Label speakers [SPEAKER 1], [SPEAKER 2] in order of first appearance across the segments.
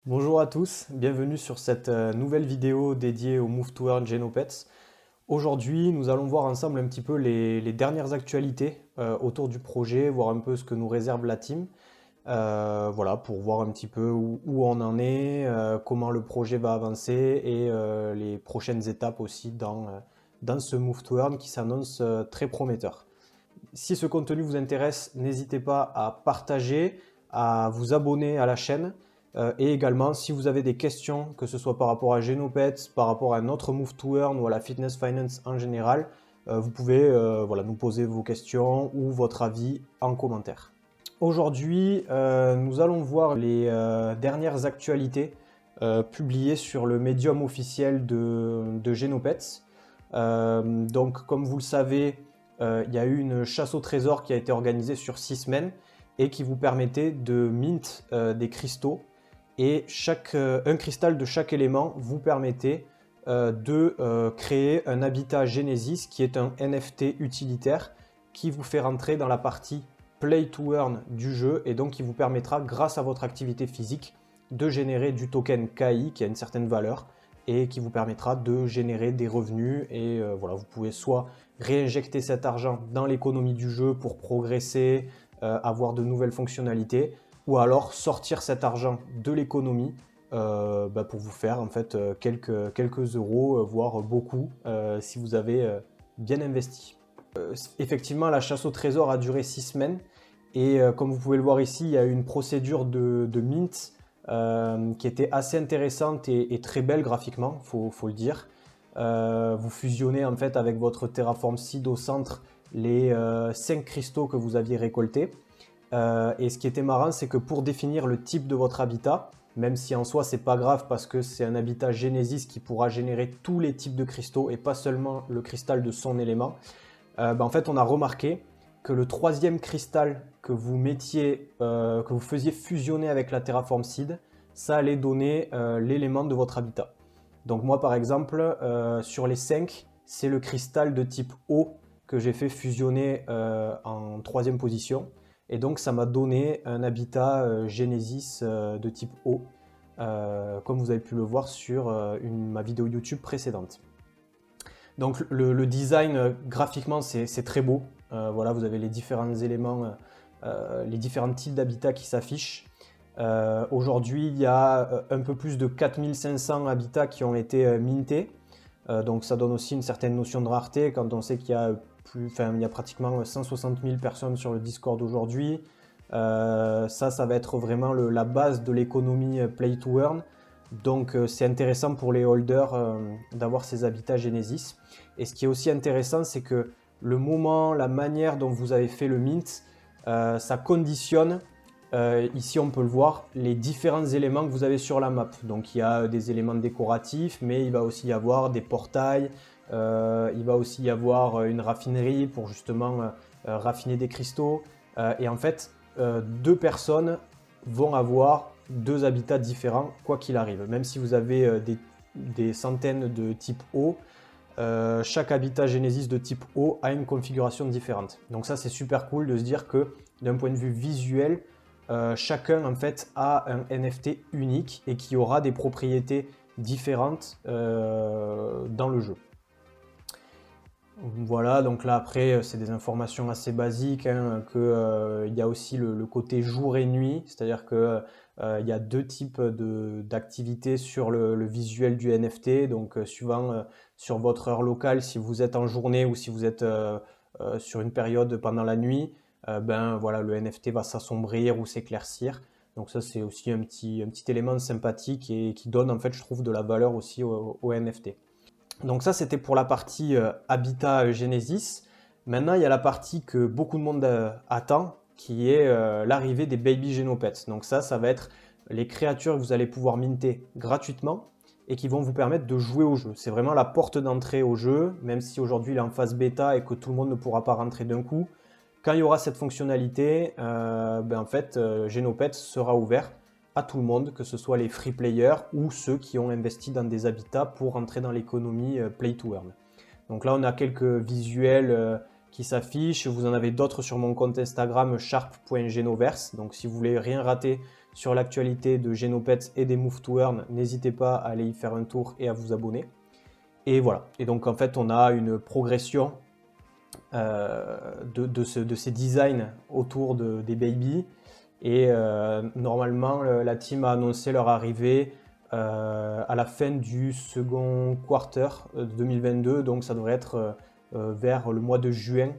[SPEAKER 1] Bonjour à tous, bienvenue sur cette nouvelle vidéo dédiée au Move to Earn Genopets. Aujourd'hui, nous allons voir ensemble un petit peu les dernières actualités autour du projet, voir un peu ce que nous réserve la team. Voilà, pour voir un petit peu où on en est, comment le projet va avancer et les prochaines étapes aussi dans ce Move to Earn qui s'annonce très prometteur. Si ce contenu vous intéresse, n'hésitez pas à partager, à vous abonner à la chaîne. Et également, si vous avez des questions, que ce soit par rapport à Genopets, par rapport à un autre Move to Earn ou à la Fitness Finance en général, vous pouvez voilà, nous poser vos questions ou votre avis en commentaire. Aujourd'hui, nous allons voir les dernières actualités publiées sur le médium officiel de Genopets. Donc, comme vous le savez, il y a eu une chasse au trésor qui a été organisée sur 6 semaines et qui vous permettait de mint des cristaux. Et un cristal de chaque élément vous permettait de créer un habitat Genesis qui est un NFT utilitaire qui vous fait rentrer dans la partie Play to Earn du jeu et donc qui vous permettra, grâce à votre activité physique, de générer du token KI qui a une certaine valeur et qui vous permettra de générer des revenus. Et voilà, vous pouvez soit réinjecter cet argent dans l'économie du jeu pour progresser, avoir de nouvelles fonctionnalités, ou alors sortir cet argent de l'économie pour vous faire en fait quelques euros, voire beaucoup, si vous avez bien investi. Effectivement, la chasse au trésor a duré 6 semaines et comme vous pouvez le voir ici, il y a eu une procédure de mint qui était assez intéressante et très belle graphiquement, faut le dire. Vous fusionnez en fait avec votre Terraform Seed au centre les 5 cristaux que vous aviez récoltés. Et ce qui était marrant, c'est que pour définir le type de votre habitat, même si en soi c'est pas grave parce que c'est un habitat Genesis qui pourra générer tous les types de cristaux et pas seulement le cristal de son élément, en fait on a remarqué que le troisième cristal que vous mettiez, que vous faisiez fusionner avec la Terraform Seed, ça allait donner l'élément de votre habitat. Donc moi par exemple, sur les 5, c'est le cristal de type eau que j'ai fait fusionner en troisième position. Et donc ça m'a donné un habitat Genesis de type eau, comme vous avez pu le voir sur ma vidéo YouTube précédente. Donc le design graphiquement c'est très beau. Voilà, vous avez les différents éléments, les différents types d'habitats qui s'affichent. Aujourd'hui, il y a un peu plus de 4500 habitats qui ont été mintés. Donc ça donne aussi une certaine notion de rareté quand on sait qu'il y a il y a pratiquement 160 000 personnes sur le Discord aujourd'hui. Ça va être vraiment la base de l'économie Play to Earn. Donc c'est intéressant pour les holders d'avoir ces habitats Genesis. Et ce qui est aussi intéressant, c'est que le moment, la manière dont vous avez fait le mint, ça conditionne, ici on peut le voir, les différents éléments que vous avez sur la map. Donc il y a des éléments décoratifs, mais il va aussi y avoir des portails, il va aussi y avoir une raffinerie pour justement raffiner des cristaux. Et en fait, deux personnes vont avoir deux habitats différents, quoi qu'il arrive. Même si vous avez des centaines de type eau, chaque habitat Genesis de type eau a une configuration différente. Donc ça, c'est super cool de se dire que d'un point de vue visuel, chacun en fait a un NFT unique et qui aura des propriétés différentes dans le jeu. Voilà, donc là après, c'est des informations assez basiques, hein, il y a aussi le côté jour et nuit, c'est-à-dire que il y a deux types d'activités sur le visuel du NFT, donc suivant sur votre heure locale, si vous êtes en journée ou si vous êtes sur une période pendant la nuit, voilà, le NFT va s'assombrir ou s'éclaircir. Donc ça c'est aussi un petit élément sympathique et qui donne en fait je trouve de la valeur aussi au NFT. Donc ça, c'était pour la partie Habitat Genesis. Maintenant, il y a la partie que beaucoup de monde attend, qui est l'arrivée des Baby Genopets. Donc ça va être les créatures que vous allez pouvoir minter gratuitement et qui vont vous permettre de jouer au jeu. C'est vraiment la porte d'entrée au jeu, même si aujourd'hui il est en phase bêta et que tout le monde ne pourra pas rentrer d'un coup. Quand il y aura cette fonctionnalité, en fait, Genopets sera ouvert à tout le monde, que ce soit les free players ou ceux qui ont investi dans des habitats pour entrer dans l'économie Play to Earn. Donc là, on a quelques visuels qui s'affichent. Vous en avez d'autres sur mon compte Instagram sharp.genoverse. Donc si vous voulez rien rater sur l'actualité de Genopets et des Move to Earn, n'hésitez pas à aller y faire un tour et à vous abonner. Et voilà, et donc en fait on a une progression de ces designs autour des baby. Et normalement, la team a annoncé leur arrivée à la fin du second quarter de 2022, donc ça devrait être vers le mois de juin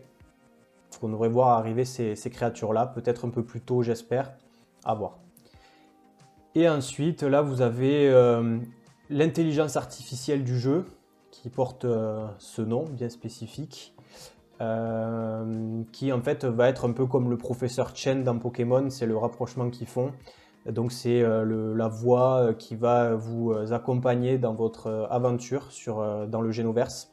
[SPEAKER 1] qu'on devrait voir arriver ces créatures-là, peut-être un peu plus tôt, j'espère, à voir. Et ensuite, là, vous avez l'intelligence artificielle du jeu, qui porte ce nom bien spécifique, qui en fait va être un peu comme le professeur Chen dans Pokémon, c'est le rapprochement qu'ils font. Donc c'est la voix qui va vous accompagner dans votre aventure dans le Génoverse,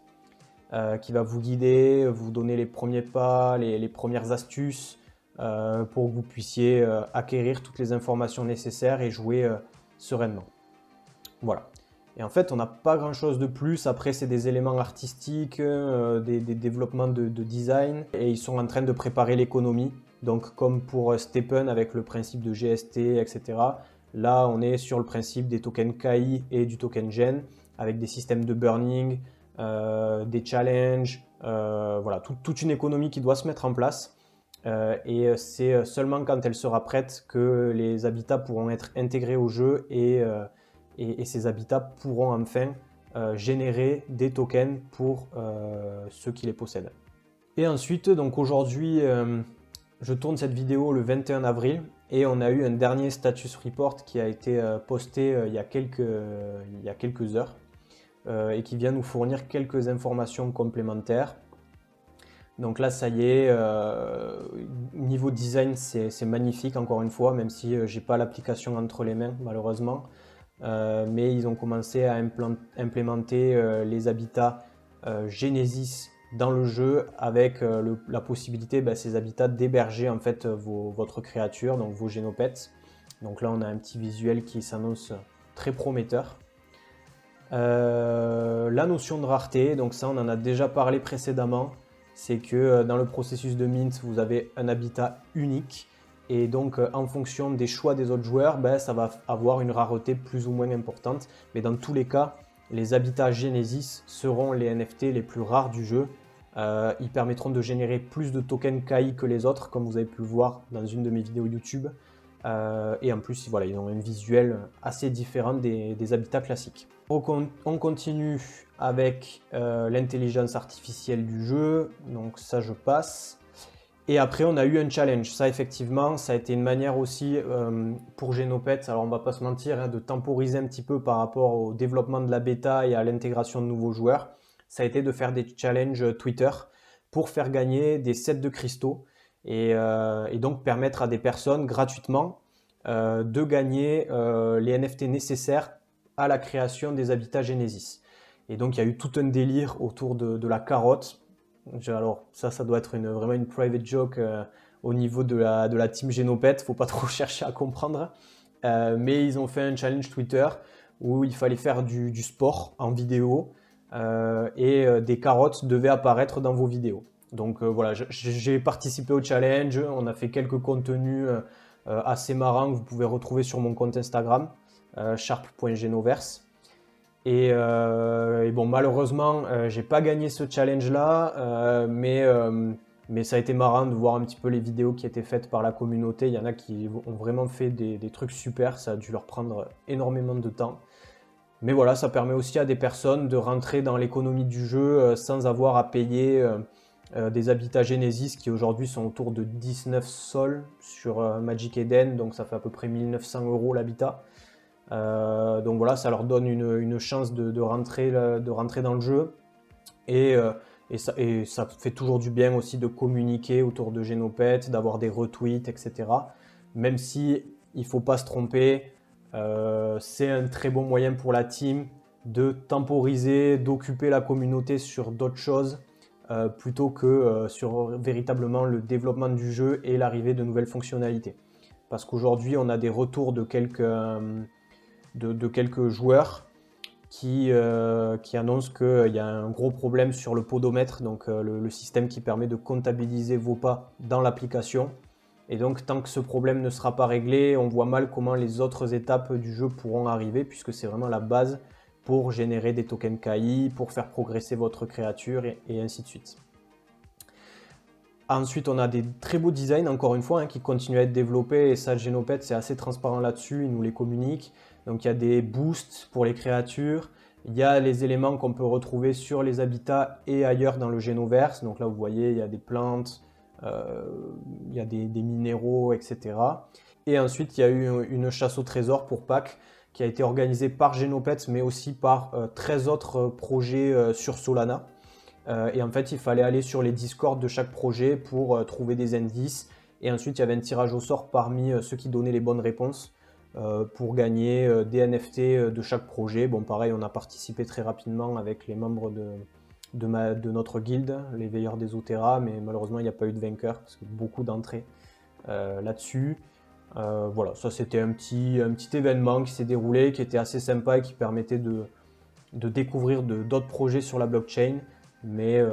[SPEAKER 1] qui va vous guider, vous donner les premiers pas, les premières astuces pour que vous puissiez acquérir toutes les informations nécessaires et jouer sereinement. Voilà. Et en fait, on n'a pas grand-chose de plus. Après, c'est des éléments artistiques, des développements de design. Et ils sont en train de préparer l'économie. Donc, comme pour Steppen avec le principe de GST, etc. Là, on est sur le principe des tokens KI et du token Gen, avec des systèmes de burning, des challenges, voilà, toute une économie qui doit se mettre en place. Et c'est seulement quand elle sera prête que les habitats pourront être intégrés au jeu et ces habitats pourront enfin générer des tokens pour ceux qui les possèdent. Et ensuite, donc aujourd'hui, je tourne cette vidéo le 21 avril et on a eu un dernier status report qui a été posté il y a quelques heures et qui vient nous fournir quelques informations complémentaires. Donc là, ça y est, niveau design, c'est magnifique encore une fois, même si j'ai pas l'application entre les mains malheureusement. Mais ils ont commencé à implémenter les habitats Genesis dans le jeu avec la possibilité, ces habitats d'héberger en fait votre créature, donc vos Genopets. Donc là on a un petit visuel qui s'annonce très prometteur. La notion de rareté, donc ça on en a déjà parlé précédemment, c'est que dans le processus de mint vous avez un habitat unique. Et donc, en fonction des choix des autres joueurs, ça va avoir une rareté plus ou moins importante. Mais dans tous les cas, les habitats Genesis seront les NFT les plus rares du jeu. Ils permettront de générer plus de tokens KI que les autres, comme vous avez pu le voir dans une de mes vidéos YouTube. Et en plus, voilà, ils ont un visuel assez différent des habitats classiques. Donc, on continue avec l'intelligence artificielle du jeu. Donc ça, je passe. Et après, on a eu un challenge. Ça, effectivement, ça a été une manière aussi pour Genopets, alors on va pas se mentir, de temporiser un petit peu par rapport au développement de la bêta et à l'intégration de nouveaux joueurs. Ça a été de faire des challenges Twitter pour faire gagner des sets de cristaux et donc permettre à des personnes gratuitement de gagner les NFT nécessaires à la création des habitats Genesis. Et donc, il y a eu tout un délire autour de la carotte. Alors ça doit être vraiment une private joke au niveau de la team Genopets, faut pas trop chercher à comprendre. Mais ils ont fait un challenge Twitter où il fallait faire du sport en vidéo et des carottes devaient apparaître dans vos vidéos. Donc voilà, j'ai participé au challenge, on a fait quelques contenus assez marrants que vous pouvez retrouver sur mon compte Instagram, sharp.genoverse. Et bon, malheureusement, j'ai pas gagné ce challenge-là, mais ça a été marrant de voir un petit peu les vidéos qui étaient faites par la communauté. Il y en a qui ont vraiment fait des trucs super, ça a dû leur prendre énormément de temps. Mais voilà, ça permet aussi à des personnes de rentrer dans l'économie du jeu sans avoir à payer des habitats Genesis qui aujourd'hui sont autour de 19 sols sur Magic Eden, donc ça fait à peu près 1900 € l'habitat. Donc voilà, ça leur donne une chance de rentrer dans le jeu et ça fait toujours du bien aussi de communiquer autour de Genopets, d'avoir des retweets, etc. Même si il ne faut pas se tromper, c'est un très bon moyen pour la team de temporiser, d'occuper la communauté sur d'autres choses plutôt que sur véritablement le développement du jeu et l'arrivée de nouvelles fonctionnalités. Parce qu'aujourd'hui, on a des retours de quelques joueurs qui annoncent qu'il y a un gros problème sur le podomètre, donc le système qui permet de comptabiliser vos pas dans l'application. Et donc, tant que ce problème ne sera pas réglé, on voit mal comment les autres étapes du jeu pourront arriver, puisque c'est vraiment la base pour générer des tokens KI, pour faire progresser votre créature, et ainsi de suite. Ensuite, on a des très beaux designs, encore une fois, qui continuent à être développés, et ça, Genopet, c'est assez transparent là-dessus, il nous les communique. Donc, il y a des boosts pour les créatures, il y a les éléments qu'on peut retrouver sur les habitats et ailleurs dans le Génoverse. Donc là, vous voyez, il y a des plantes, il y a des minéraux, etc. Et ensuite, il y a eu une chasse au trésor pour Pâques qui a été organisée par Genopet, mais aussi par 13 autres projets sur Solana. Et en fait, il fallait aller sur les Discords de chaque projet pour trouver des indices. Et ensuite, il y avait un tirage au sort parmi ceux qui donnaient les bonnes réponses pour gagner des NFT de chaque projet. Bon, pareil, on a participé très rapidement avec les membres de notre guilde, les Veilleurs des Otera, mais malheureusement, il n'y a pas eu de vainqueur parce que beaucoup d'entrées là-dessus. Voilà, ça c'était un petit événement qui s'est déroulé, qui était assez sympa et qui permettait de découvrir d'autres projets sur la blockchain. Mais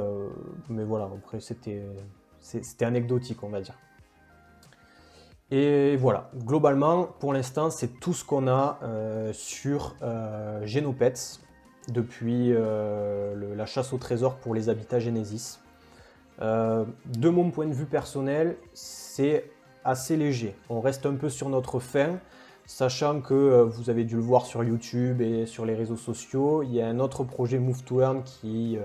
[SPEAKER 1] voilà, après c'était anecdotique, on va dire. Et voilà, globalement, pour l'instant, c'est tout ce qu'on a sur Genopets depuis la chasse au trésor pour les habitats Genesis. De mon point de vue personnel, c'est assez léger. On reste un peu sur notre faim, sachant que vous avez dû le voir sur YouTube et sur les réseaux sociaux, il y a un autre projet Move to Earn qui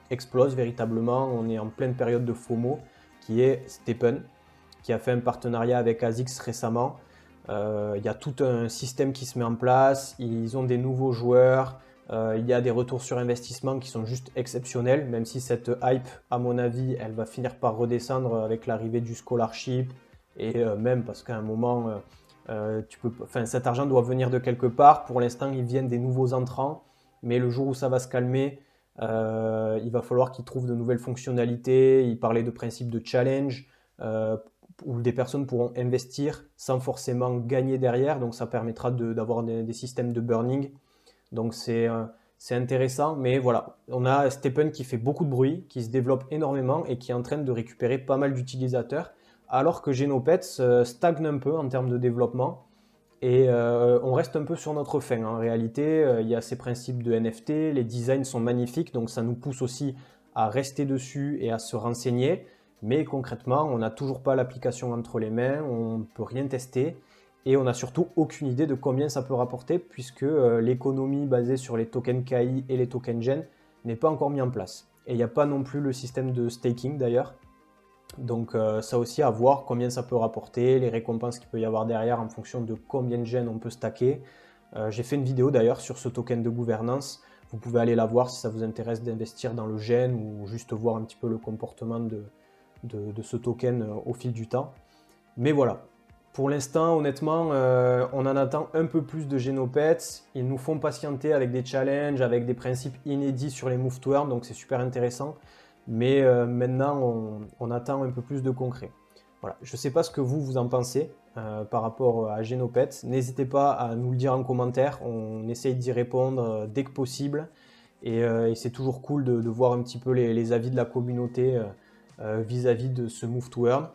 [SPEAKER 1] explose véritablement. On est en pleine période de FOMO, qui est Stepn, qui a fait un partenariat avec ASICS récemment. Il y a tout un système qui se met en place, ils ont des nouveaux joueurs, il y a des retours sur investissement qui sont juste exceptionnels, même si cette hype, à mon avis, elle va finir par redescendre avec l'arrivée du scholarship, et même parce qu'à un moment, cet argent doit venir de quelque part. Pour l'instant, ils viennent des nouveaux entrants, mais le jour où ça va se calmer, il va falloir qu'ils trouvent de nouvelles fonctionnalités. Il parlait de principe de challenge, où des personnes pourront investir sans forcément gagner derrière, donc ça permettra d'avoir des systèmes de burning. Donc c'est intéressant, mais voilà, on a Stepn qui fait beaucoup de bruit, qui se développe énormément et qui est en train de récupérer pas mal d'utilisateurs, alors que Genopets stagne un peu en termes de développement. Et on reste un peu sur notre faim. En réalité, il y a ces principes de NFT, les designs sont magnifiques, donc ça nous pousse aussi à rester dessus et à se renseigner. Mais concrètement, on n'a toujours pas l'application entre les mains, on ne peut rien tester. Et on n'a surtout aucune idée de combien ça peut rapporter, puisque l'économie basée sur les tokens KI et les tokens Gen n'est pas encore mis en place. Et il n'y a pas non plus le système de staking d'ailleurs. Donc ça aussi à voir combien ça peut rapporter, les récompenses qu'il peut y avoir derrière en fonction de combien de gènes on peut stacker. J'ai fait une vidéo d'ailleurs sur ce token de gouvernance. Vous pouvez aller la voir si ça vous intéresse d'investir dans le gène ou juste voir un petit peu le comportement de ce token au fil du temps. Mais voilà, pour l'instant honnêtement, on en attend un peu plus de Genopets. Ils nous font patienter avec des challenges, avec des principes inédits sur les Move to Earn, donc c'est super intéressant. Mais maintenant, on attend un peu plus de concret. Voilà. Je ne sais pas ce que vous en pensez par rapport à Genopets. N'hésitez pas à nous le dire en commentaire. On essaye d'y répondre dès que possible. Et c'est toujours cool de voir un petit peu les avis de la communauté vis-à-vis de ce Move to Earn.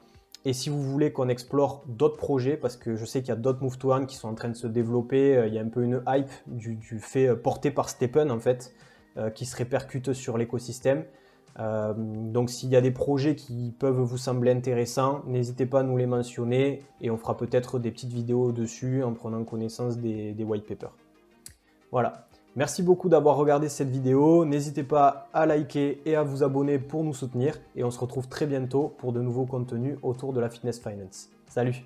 [SPEAKER 1] Et si vous voulez qu'on explore d'autres projets, parce que je sais qu'il y a d'autres Move to Earn qui sont en train de se développer, il y a un peu une hype du fait porté par Stepn en fait, qui se répercute sur l'écosystème. Donc s'il y a des projets qui peuvent vous sembler intéressants, n'hésitez pas à nous les mentionner et on fera peut-être des petites vidéos dessus en prenant connaissance des white papers. Voilà, merci beaucoup d'avoir regardé cette vidéo, n'hésitez pas à liker et à vous abonner pour nous soutenir et on se retrouve très bientôt pour de nouveaux contenus autour de la Fitness Finance. Salut!